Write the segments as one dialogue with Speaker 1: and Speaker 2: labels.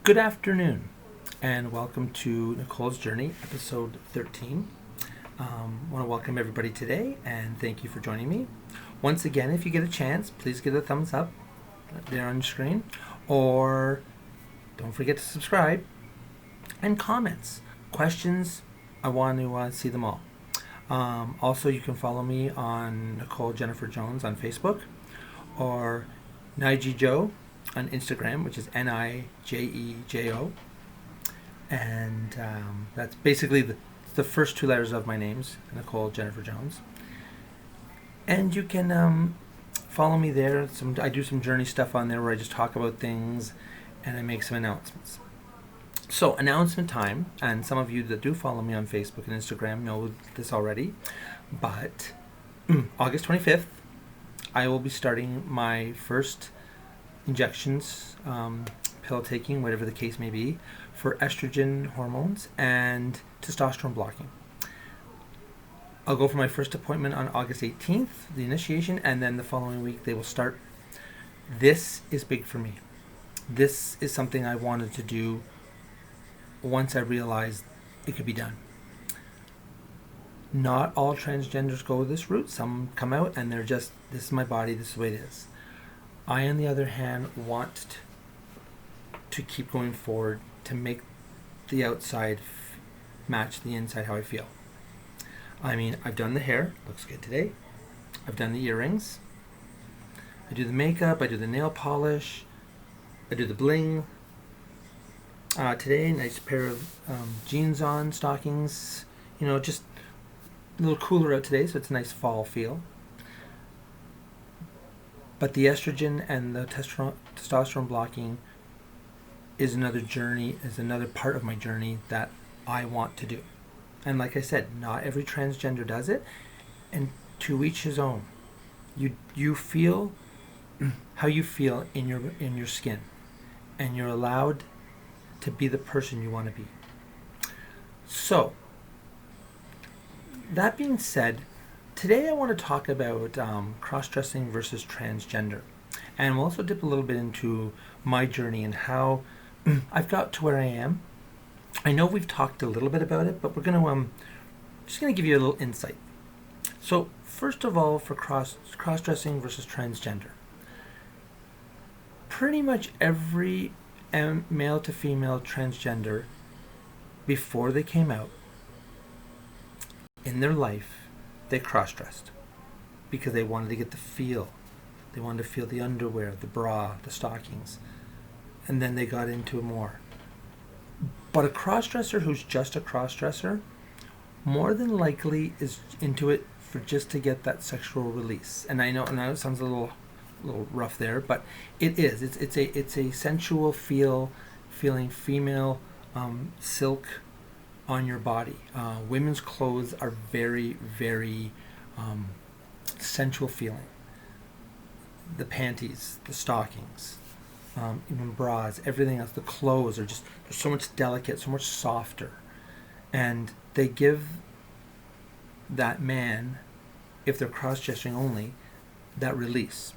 Speaker 1: Good afternoon, and welcome to Nicole's Journey, episode 13. I want to welcome everybody today, and thank you for joining me. Once again, if you get a chance, please give a thumbs up there on your screen, or don't forget to subscribe, and comments, questions, I want to see them all. Also, you can follow me on Nicole Jennifer Jones on Facebook, or Nige Joe on Instagram, which is Nijejo, and that's basically the first two letters of my names, Nicole Jennifer Jones. And you can follow me there. I do some journey stuff on there where I just talk about things and I make some announcements. So, announcement time, and some of you that do follow me on Facebook and Instagram know this already, but August 25th, I will be starting my first injections, pill taking, whatever the case may be, for estrogen hormones and testosterone blocking. I'll go for my first appointment on August 18th, the initiation, and then the following week they will start. This is big for me. This is something I wanted to do once I realized it could be done. Not all transgenders go this route. Some come out and they're just, this is my body, this is the way it is. I, on the other hand, want to keep going forward to make the outside match the inside how I feel. I mean, I've done the hair, looks good today. I've done the earrings. I do the makeup, I do the nail polish, I do the bling. Today, nice pair of jeans on, stockings, just a little cooler out today, so it's a nice fall feel. But the estrogen and the testosterone blocking is another journey, is another part of my journey that I want to do. And like I said, not every transgender does it, and to each his own. You feel how you feel in your skin, and you're allowed to be the person you want to be. So, that being said, today I want to talk about cross-dressing versus transgender. And we'll also dip a little bit into my journey and how I've got to where I am. I know we've talked a little bit about it, but we're going to just going to give you a little insight. So, first of all, for cross-dressing versus transgender, pretty much every male to female transgender, before they came out, in their life, they cross-dressed because they wanted to get the feel. They wanted to feel the underwear, the bra, the stockings, and then they got into more. But a cross-dresser who's just a cross-dresser more than likely is into it for just to get that sexual release. And I know it sounds a little rough there, but it is. It's a sensual feeling female silk on your body. Women's clothes are very, very sensual feeling. The panties, the stockings, even bras, everything else, the clothes are just, they're so much delicate, so much softer. And they give that man, if they're cross-dressing only, that release.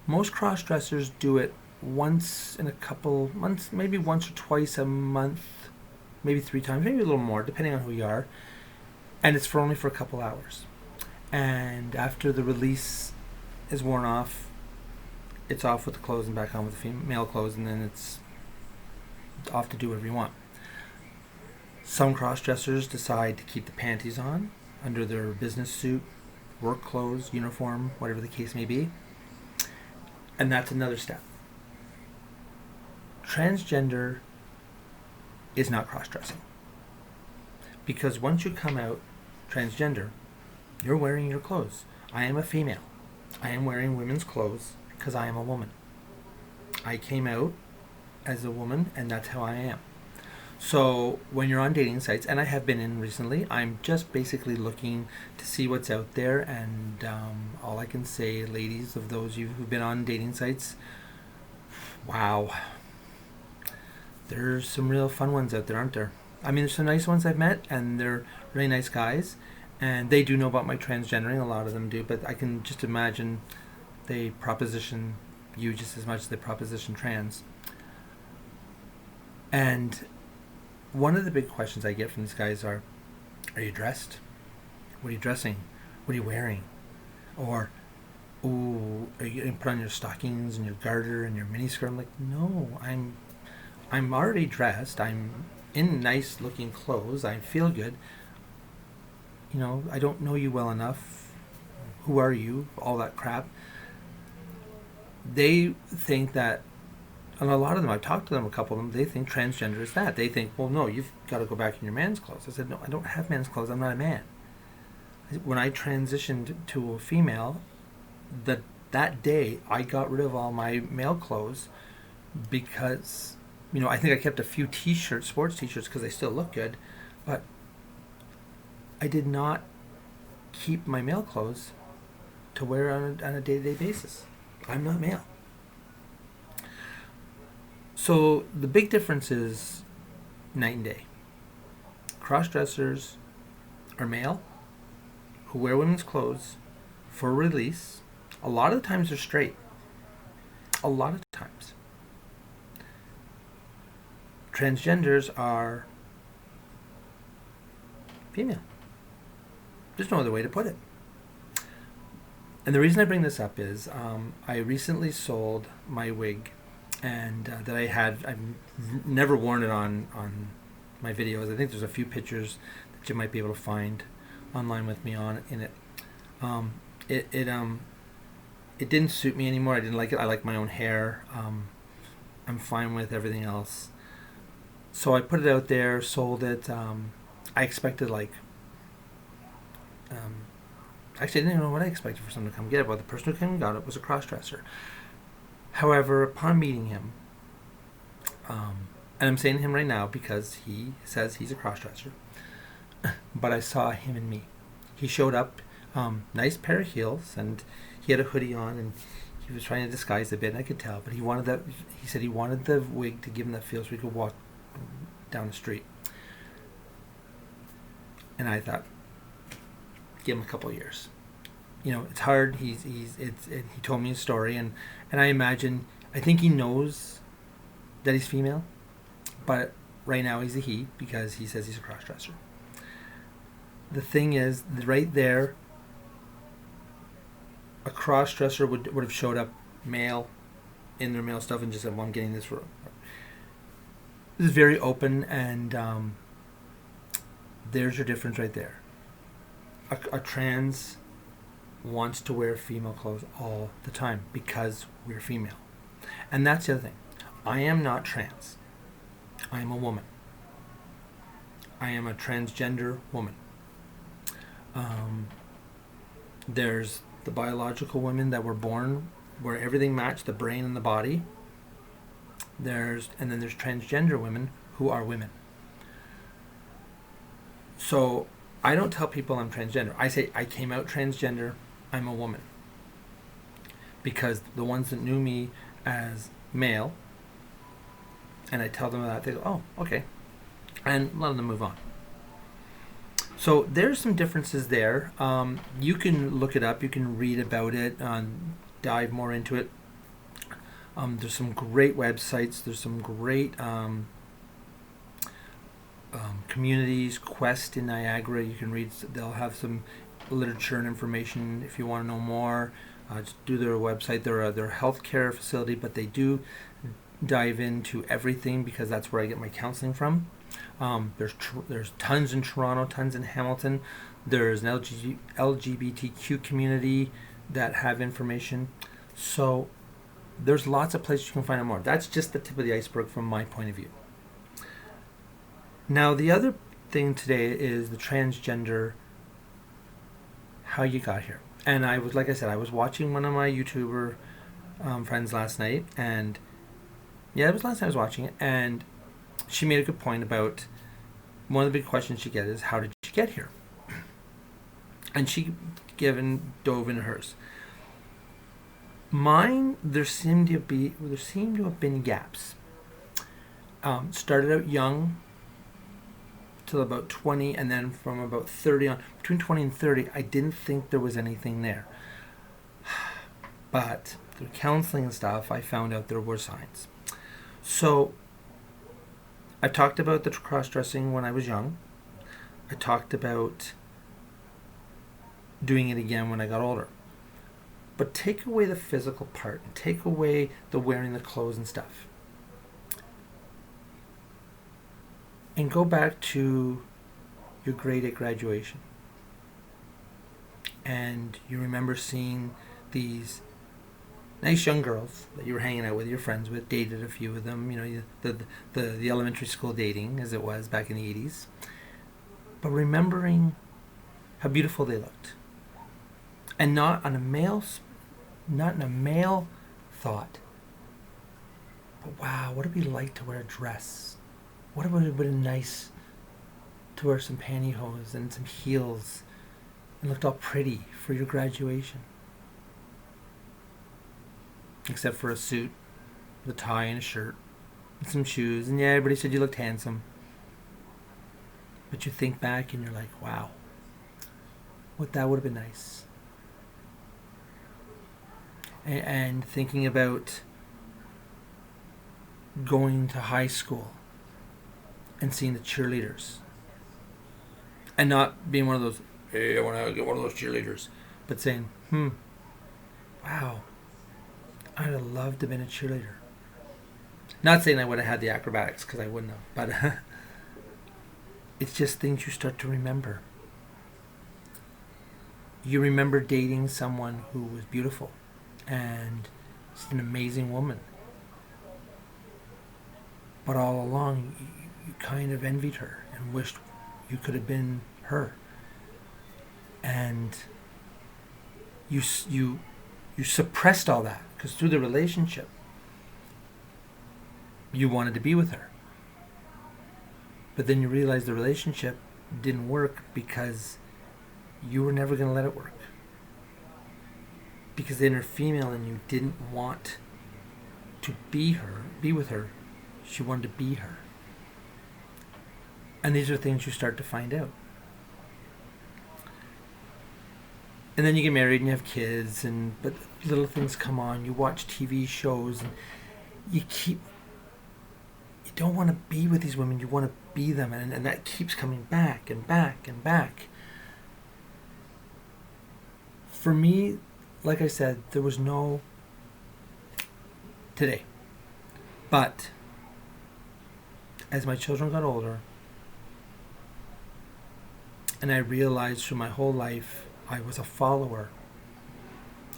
Speaker 1: Most cross-dressers do it once in a couple months, maybe once or twice a month, maybe 3 times, maybe a little more, depending on who you are. And it's only for a couple hours. And after the release is worn off, it's off with the clothes and back on with the female clothes, and then it's off to do whatever you want. Some cross-dressers decide to keep the panties on under their business suit, work clothes, uniform, whatever the case may be. And that's another step. Transgender is not cross-dressing. Because once you come out transgender, you're wearing your clothes. I am a female. I am wearing women's clothes because I am a woman. I came out as a woman, and that's how I am. So when you're on dating sites, and I have been in recently, I'm just basically looking to see what's out there, and all I can say, ladies, of those of you who've been on dating sites, wow, there's some real fun ones out there, aren't there? I mean, there's some nice ones I've met, and they're really nice guys, and they do know about my transgendering, a lot of them do, but I can just imagine they proposition you just as much as they proposition trans. And one of the big questions I get from these guys are you dressed? What are you dressing? What are you wearing? Or, ooh, are you going to put on your stockings and your garter and your miniskirt? I'm like, no, I'm already dressed. I'm in nice looking clothes. I feel good. You know, I don't know you well enough. Who are you? All that crap. They think that, and a lot of them, I've talked to them, a couple of them, they think transgender is that. They think, well, no, you've got to go back in your man's clothes. I said, no, I don't have man's clothes. I'm not a man. When I transitioned to a female, that day I got rid of all my male clothes because, you know, I think I kept a few t-shirts, sports t-shirts, because they still look good, but I did not keep my male clothes to wear on a day-to-day basis. I'm not male. So the big difference is night and day. Cross-dressers are male who wear women's clothes for release. A lot of the times they're straight. A lot of times. Transgenders are female. There's no other way to put it. And the reason I bring this up is I recently sold my wig, and that I've never worn it on my videos. I think there's a few pictures that you might be able to find online with me in it. It didn't suit me anymore. I didn't like it. I like my own hair. I'm fine with everything else. So I put it out there, sold it. I expected actually, I didn't even know what I expected for someone to come get it, but the person who came and got it was a cross-dresser. However, upon meeting him, and I'm saying him right now because he says he's a cross-dresser, but I saw him in me. He showed up, nice pair of heels, and he had a hoodie on, and he was trying to disguise a bit, and I could tell, but he said he wanted the wig to give him that feel so he could walk down the street. And I thought, give him a couple of years. You know, it's hard. He told me his story, and I think he knows that he's female, but right now he's a he because he says he's a cross-dresser. The thing is, right there, a cross-dresser would have showed up male in their male stuff and just said, well, I'm getting this for. This is very open, and there's your difference right there. A trans wants to wear female clothes all the time because we're female. And that's the other thing. I am not trans. I am a woman. I am a transgender woman. There's the biological women that were born where everything matched, the brain and the body. And then there's transgender women who are women. So I don't tell people I'm transgender. I say I came out transgender. I'm a woman. Because the ones that knew me as male, and I tell them that, they go, oh, okay. And let them move on. So there's some differences there. You can look it up. You can read about it, dive more into it. There's some great websites. There's some great communities. Quest in Niagara. You can read. They'll have some literature and information if you want to know more. Just do their website. They're a healthcare facility, but they do dive into everything because that's where I get my counseling from. There's tons in Toronto, tons in Hamilton. There's an LGBTQ community that have information. So there's lots of places you can find out more. That's just the tip of the iceberg from my point of view. Now, the other thing today is the transgender, how you got here. And I was, like I said, I was watching one of my YouTuber friends last night, and yeah, it was last night I was watching it, and she made a good point about one of the big questions she gets is, how did you get here? And she dove into hers. Mine, there seemed to have been gaps. Started out young, till about 20, and then from about 30 on, between 20 and 30, I didn't think there was anything there. But through counseling and stuff, I found out there were signs. So I talked about the cross-dressing when I was young. I talked about doing it again when I got older. But take away the physical part, and take away the wearing the clothes and stuff. And go back to your grade 8 graduation. And you remember seeing these nice young girls that you were hanging out with, your friends with, dated a few of them, the elementary school dating as it was back in the 80s. But remembering how beautiful they looked. And not in a male thought, but wow, what would it be like to wear a dress? What would it be nice to wear some pantyhose and some heels and looked all pretty for your graduation? Except for a suit, with a tie and a shirt, and some shoes, and yeah, everybody said you looked handsome. But you think back and you're like, wow, what that would have been nice. And thinking about going to high school and seeing the cheerleaders. And not being one of those, hey, I want to get one of those cheerleaders. But saying, wow, I'd have loved to have been a cheerleader. Not saying I would have had the acrobatics, because I wouldn't have. But it's just things you start to remember. You remember dating someone who was beautiful. And she's an amazing woman. But all along, you kind of envied her and wished you could have been her. And you suppressed all that, because through the relationship, you wanted to be with her. But then you realized the relationship didn't work because you were never going to let it work. Because the inner female in you didn't want to be with her. She wanted to be her. And these are things you start to find out. And then you get married and you have kids, but little things come on. You watch TV shows, and you don't want to be with these women. You want to be them, and that keeps coming back and back and back. For me, like I said, there was no today. But as my children got older, and I realized through my whole life I was a follower,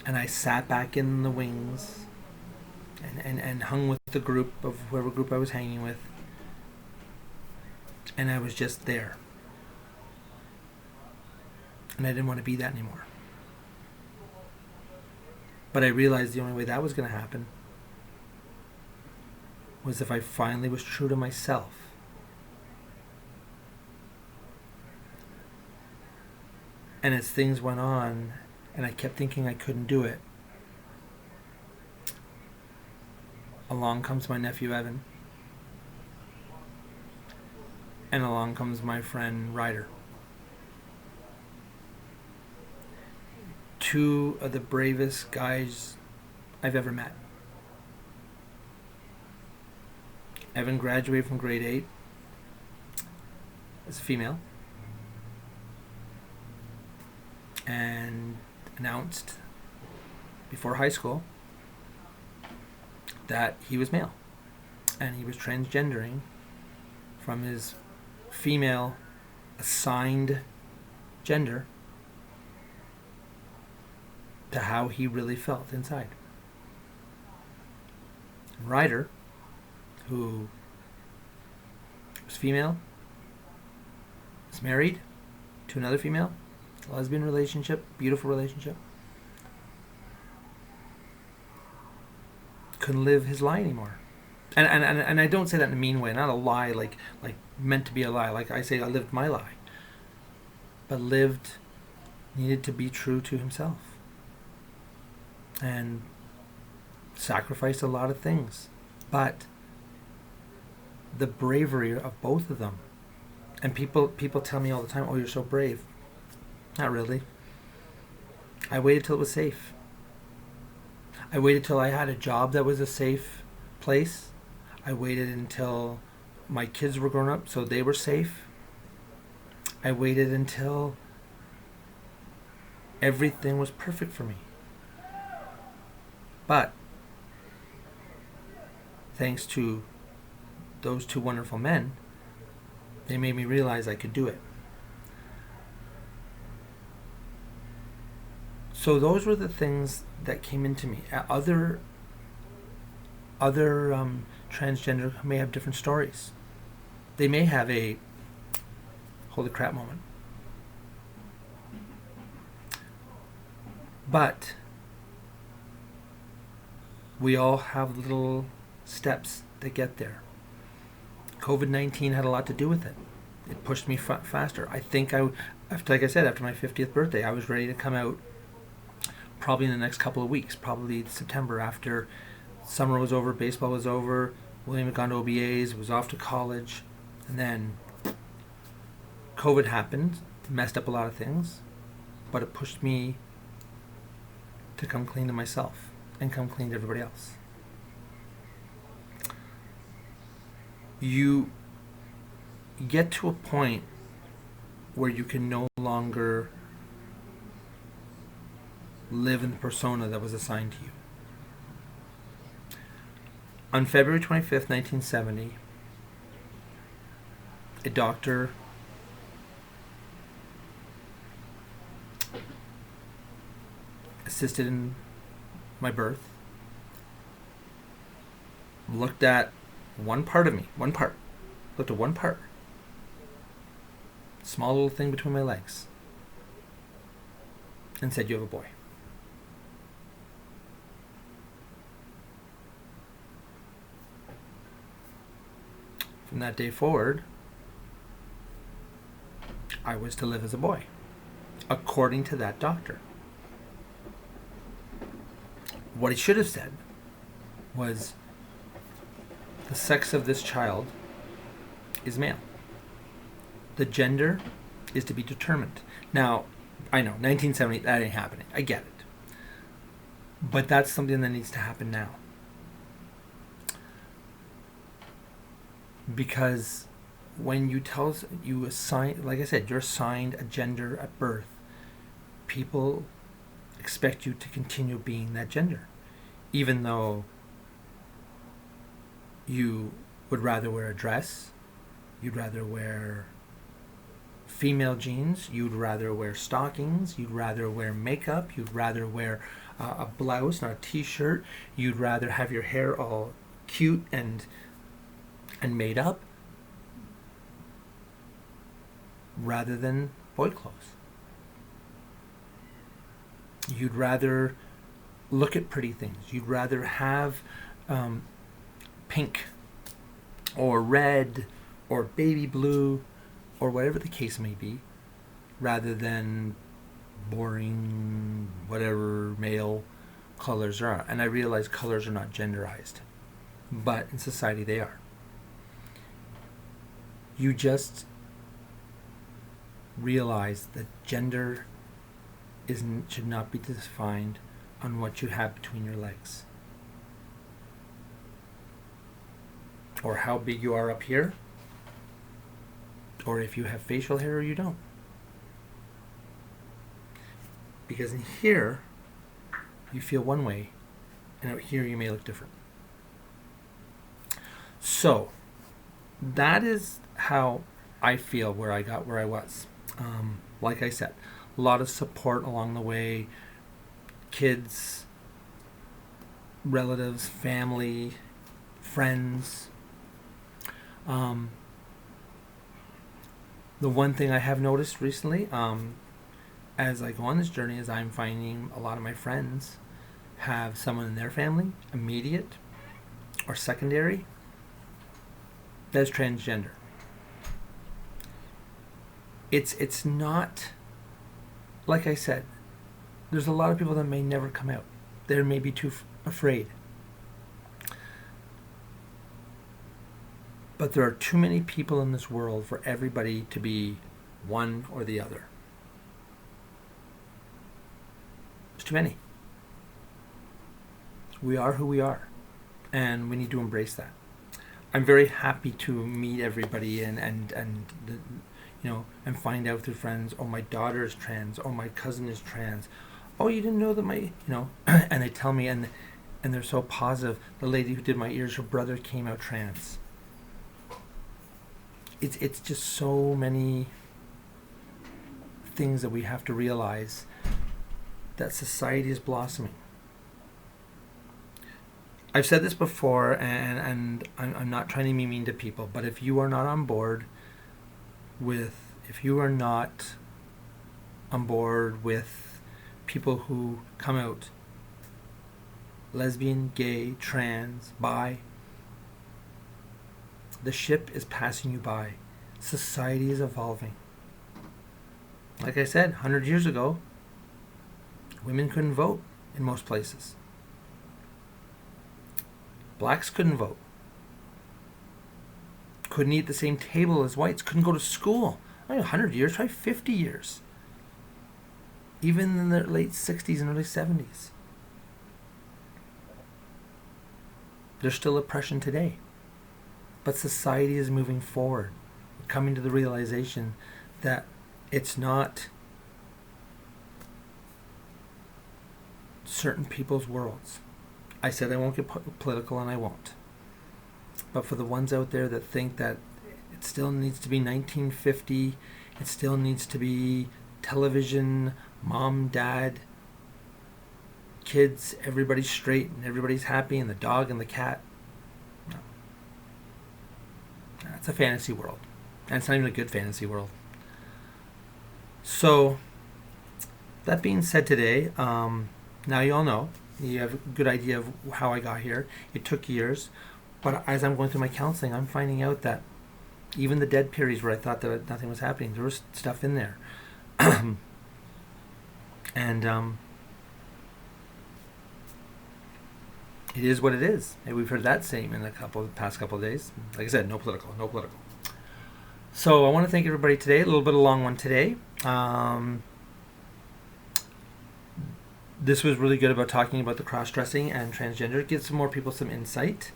Speaker 1: and I sat back in the wings and hung with the group of whoever group I was hanging with, and I was just there. And I didn't want to be that anymore. But I realized the only way that was going to happen was if I finally was true to myself. And as things went on, and I kept thinking I couldn't do it, along comes my nephew Evan, and along comes my friend Ryder. Two of the bravest guys I've ever met. Evan graduated from grade 8 as a female and announced before high school that he was male, and he was transgendering from his female assigned gender to how he really felt inside. Ryder, who was female, was married to another female, lesbian relationship, beautiful relationship, couldn't live his lie anymore. And I don't say that in a mean way, not a lie like meant to be a lie. Like I say, I lived my lie. But needed to be true to himself. And sacrificed a lot of things. But the bravery of both of them, and people tell me all the time, oh, you're so brave. Not really. I waited till it was safe. I waited till I had a job that was a safe place. I waited until My kids were grown up, so they were safe. I waited until everything was perfect for me. But thanks to those two wonderful men, they made me realize I could do it. So those were the things that came into me. Other transgender may have different stories. They may have a holy crap moment. But we all have little steps that get there. COVID-19 had a lot to do with it. It pushed me faster. I think like I said, after my 50th birthday, I was ready to come out probably in the next couple of weeks, probably September, after summer was over, baseball was over, William had gone to OBAs, was off to college, and then COVID happened, messed up a lot of things, but it pushed me to come clean to myself and come clean to everybody else. You get to a point where you can no longer live in the persona that was assigned to you. On February 25th, 1970, a doctor assisted in my birth, looked at one part of me, looked at one part, small little thing between my legs, and said, "You have a boy." From that day forward, I was to live as a boy, according to that doctor. What he should have said was, the sex of this child is male. The gender is to be determined. Now, I know, 1970, that ain't happening. I get it. But that's something that needs to happen now. Because when you assign, like I said, you're assigned a gender at birth, people expect you to continue being that gender, even though you would rather wear a dress, you'd rather wear female jeans, you'd rather wear stockings, you'd rather wear makeup, you'd rather wear a blouse, not a t-shirt, you'd rather have your hair all cute and made up, rather than boy clothes. You'd rather look at pretty things. You'd rather have pink or red or baby blue or whatever the case may be, rather than boring whatever male colors are. And I realize colors are not genderized, but in society they are. You just realize that gender should not be defined on what you have between your legs, or how big you are up here, or if you have facial hair or you don't. Because in here you feel one way, and out here you may look different. So that is how I feel where I got where I was. Like I said, a lot of support along the way, kids, relatives, family, friends. The one thing I have noticed recently, as I go on this journey, is I'm finding a lot of my friends have someone in their family, immediate or secondary, that's transgender. It's not, like I said, there's a lot of people that may never come out. They may be too afraid. But there are too many people in this world for everybody to be one or the other. There's too many. We are who we are, and we need to embrace that. I'm very happy to meet everybody and find out through friends. Oh, my daughter is trans. Oh, my cousin is trans. Oh, you didn't know that and they tell me, and they're so positive. The lady who did my ears, her brother came out trans. It's just so many things that we have to realize that society is blossoming. I've said this before, and I'm not trying to be mean to people, but if you are not on board with people who come out lesbian, gay, trans, bi, the ship is passing you by. Society is evolving. Like I said, 100 years ago, women couldn't vote in most places. Blacks couldn't vote. Couldn't eat at the same table as whites. Couldn't go to school. 100 years, try 50 years. Even in the late 60s and early 70s. There's still oppression today. But society is moving forward. We're coming to the realization that it's not certain people's worlds. I said I won't get political, and I won't. But for the ones out there that think that it still needs to be 1950, it still needs to be television, mom, dad, kids, everybody's straight and everybody's happy, and the dog and the cat. No. That's a fantasy world. And it's not even a good fantasy world. So, that being said today, now you all know. You have a good idea of how I got here. It took years. But as I'm going through my counseling, I'm finding out that even the dead periods where I thought that nothing was happening, there was stuff in there. And it is what it is. And we've heard that saying in the past couple of days. Like I said, no political. So I want to thank everybody today. A little bit of a long one today. This was really good about talking about the cross-dressing and transgender. Give some more people some insight.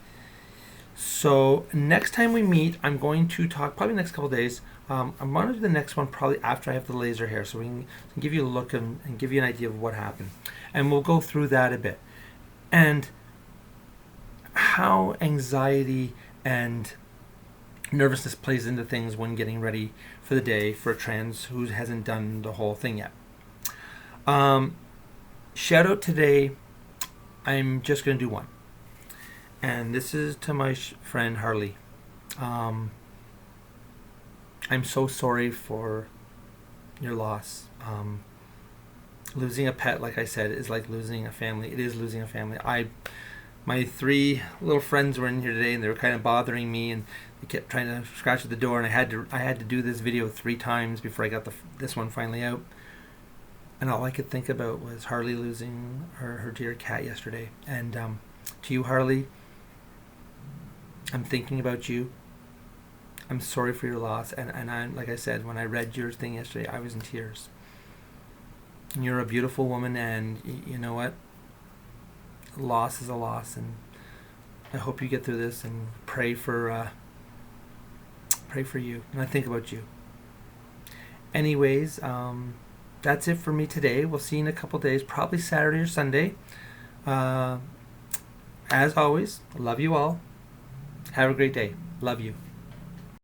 Speaker 1: So next time we meet, I'm going to talk, probably next couple of days, I'm going to do the next one probably after I have the laser hair, so we can give you a look and give you an idea of what happened. And we'll go through that a bit. And how anxiety and nervousness plays into things when getting ready for the day for a trans who hasn't done the whole thing yet. Shout out today, I'm just going to do one. And this is to my friend Harley. I'm so sorry for your loss. Losing a pet, like I said, is like losing a family. It is losing a family. My 3 little friends were in here today, and they were kind of bothering me, and they kept trying to scratch at the door, and I had to do this video 3 times before I got this one finally out. And all I could think about was Harley losing her dear cat yesterday. And to you, Harley, I'm thinking about you. I'm sorry for your loss. And I, like I said, when I read your thing yesterday, I was in tears. And you're a beautiful woman, and you know what? Loss is a loss, and I hope you get through this, and pray for you. And I think about you. Anyways, that's it for me today. We'll see you in a couple days, probably Saturday or Sunday. As always, love you all. Have a great day. Love you.